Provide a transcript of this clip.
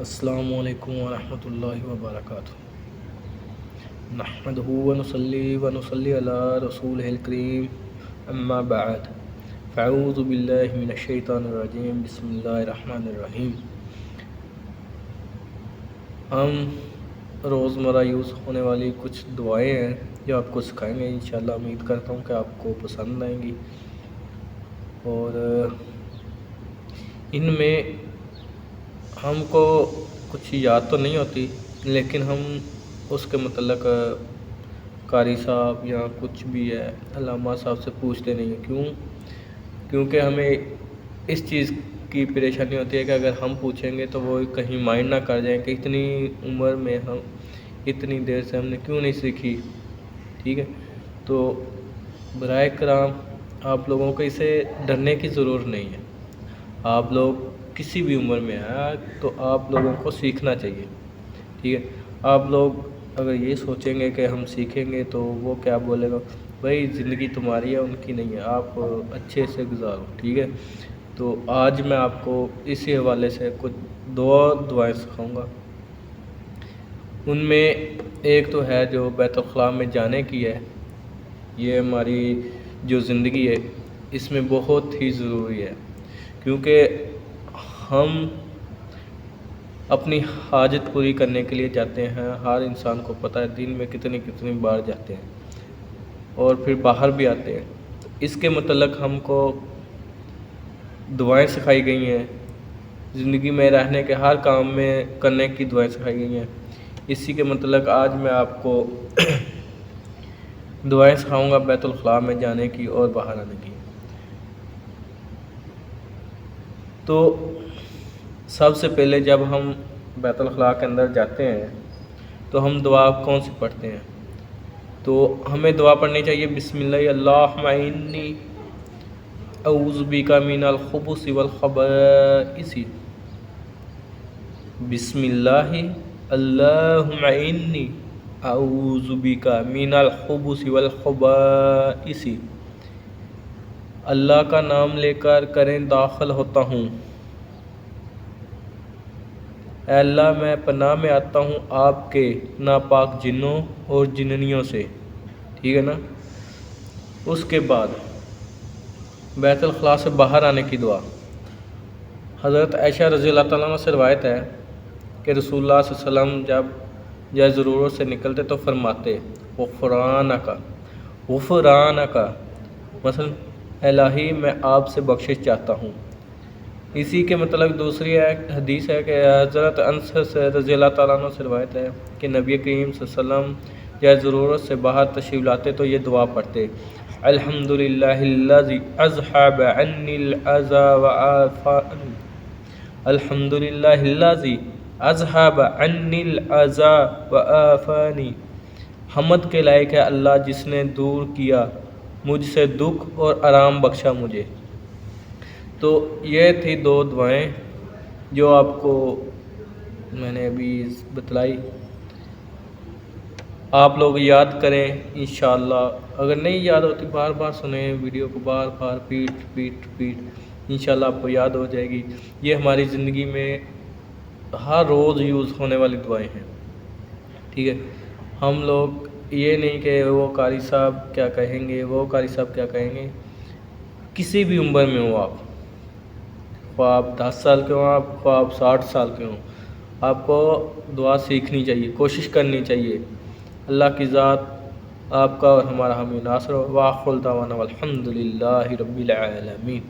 السلام علیکم ورحمۃ اللہ وبرکاتہ۔ نحمدہ ونصلی علی رسولہ الکریم، اما بعد، فاعوذ باللہ من الشیطان الرجیم، بسم اللہ الرحمن الرحیم۔ ہم روزمرہ یوز ہونے والی کچھ دعائیں ہیں جو آپ کو سکھائیں گے، انشاءاللہ امید کرتا ہوں کہ آپ کو پسند آئیں گی، اور ان میں ہم کو کچھ یاد تو نہیں ہوتی، لیکن ہم اس کے متعلق قاری صاحب یا کچھ بھی ہے علامہ صاحب سے پوچھتے نہیں ہیں۔ کیونکہ ہمیں اس چیز کی پریشانی ہوتی ہے کہ اگر ہم پوچھیں گے تو وہ کہیں مائنڈ نہ کر جائیں کہ اتنی عمر میں ہم اتنی دیر سے ہم نے کیوں نہیں سیکھی، ٹھیک ہے۔ تو برائے کرام آپ لوگوں کو اسے ڈرنے کی ضرورت نہیں ہے۔ آپ لوگ کسی بھی عمر میں ہیں تو آپ لوگوں کو سیکھنا چاہیے، ٹھیک ہے۔ آپ لوگ اگر یہ سوچیں گے کہ ہم سیکھیں گے تو وہ کیا بولے گا، بھائی زندگی تمہاری ہے، ان کی نہیں ہے، آپ اچھے سے گزارو، ٹھیک ہے۔ تو آج میں آپ کو اسی حوالے سے کچھ دعائیں سکھاؤں گا۔ ان میں ایک تو ہے جو بیت الخلاء میں جانے کی ہے۔ یہ ہماری جو زندگی ہے اس میں بہت ہی ضروری ہے، کیونکہ ہم اپنی حاجت پوری کرنے کے لیے جاتے ہیں۔ ہر انسان کو پتہ ہے دن میں کتنی بار جاتے ہیں اور پھر باہر بھی آتے ہیں۔ اس کے متعلق ہم کو دعائیں سکھائی گئی ہیں، زندگی میں رہنے کے ہر کام میں کرنے کی دعائیں سکھائی گئی ہیں۔ اسی کے متعلق آج میں آپ کو دعائیں سکھاؤں گا بیت الخلاء میں جانے کی اور باہر آنے کی۔ تو سب سے پہلے جب ہم بیت الخلاء کے اندر جاتے ہیں تو ہم دعا کون سی پڑھتے ہیں؟ تو ہمیں دعا پڑھنی چاہیے بسم اللہ اللہم انی اعوذ بک من الخبث والخبائث۔ بسم اللہ اللہم انی اعوذ بک من الخبث والخبائث۔ اللہ کا نام لے کر کریں داخل ہوتا ہوں، اے اللہ میں پناہ میں آتا ہوں آپ کے ناپاک جنوں اور جننیوں سے، ٹھیک ہے نا۔ اس کے بعد بیت الخلاء سے باہر آنے کی دعا۔ حضرت عائشہ رضی اللہ تعالیٰ عنہ سے روایت ہے کہ رسول اللہ صلی اللہ علیہ وسلم جب ضرورت سے نکلتے تو فرماتے غفرانک مثلا الہی میں آپ سے بخشش چاہتا ہوں۔ اسی کے مطلب دوسری حدیث ہے کہ حضرت انس رضی اللہ تعالیٰ عنہ سے روایت ہے کہ نبی کریم صلی اللہ علیہ وسلم جب ضرورت سے باہر تشریف لاتے تو یہ دعا پڑھتے الحمدللہ الذی اذھب عنی الاذی وعافانی، الحمدللہ الذی اذھب عنی الاذی وعافانی۔ حمد کے لائق ہے اللہ جس نے دور کیا مجھ سے دکھ اور آرام بخشا مجھے۔ تو یہ تھی دو دعائیں جو آپ کو میں نے ابھی بتلائی، آپ لوگ یاد کریں انشاءاللہ۔ اگر نہیں یاد ہوتی بار بار سنیں ویڈیو کو، بار بار پیٹ انشاءاللہ آپ کو یاد ہو جائے گی۔ یہ ہماری زندگی میں ہر روز یوز ہونے والی دعائیں ہیں، ٹھیک ہے۔ ہم لوگ یہ نہیں کہ وہ قاری صاحب کیا کہیں گے، وہ قاری صاحب کیا کہیں گے، کسی بھی عمر میں ہو آپ، خواہ آپ 10 سال کے ہوں، خواہ آپ 60 سال کے ہوں، آپ کو دعا سیکھنی چاہیے، کوشش کرنی چاہیے۔ اللہ کی ذات آپ کا اور ہمارا حامی ناصر ہو۔ وآخر دعوانا والحمد للہ رب العالمین۔